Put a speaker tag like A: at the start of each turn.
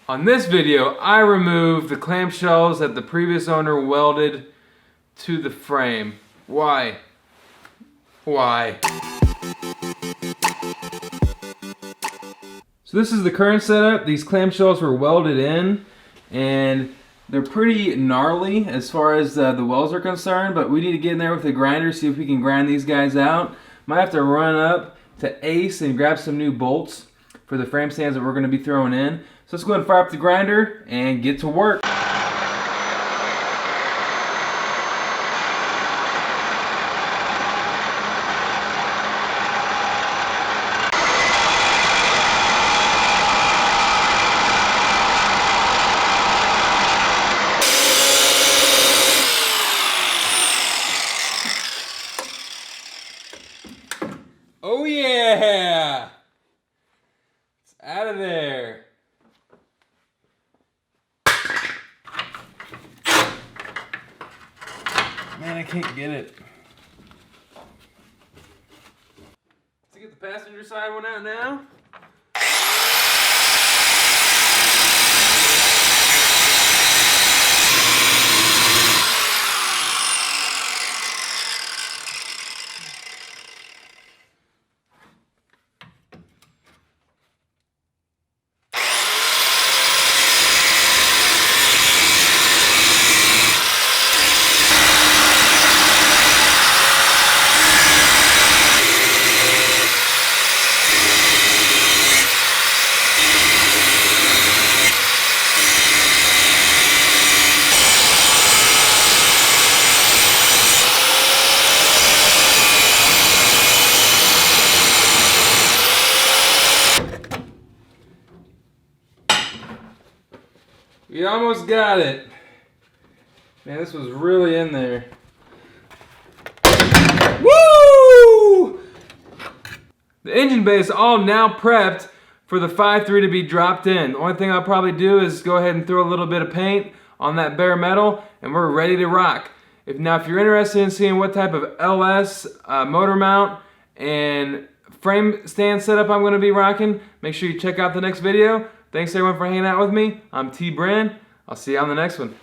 A: On this video, I removed the clamshells that the previous owner welded to the frame. Why? Why? So this is the current setup. These clamshells were welded in, and they're pretty gnarly as far as the welds are concerned, but we need to get in there with the grinder, see if we can grind these guys out. Might have to run up to Ace and grab some new bolts for the frame stands that we're going to be throwing in. So let's go ahead and fire up the grinder and get to work. Oh yeah! It's out of there. Man, I can't get it. Let's get the passenger side one out now. We almost got it. Man, this was really in there. Woo! The engine bay is all now prepped for the 5.3 to be dropped in. The only thing I'll probably do is go ahead and throw a little bit of paint on that bare metal, and we're ready to rock. If you're interested in seeing what type of LS motor mount and frame stand setup I'm going to be rocking, make sure you check out the next video. Thanks everyone for hanging out with me. I'm T. Bren. I'll see you on the next one.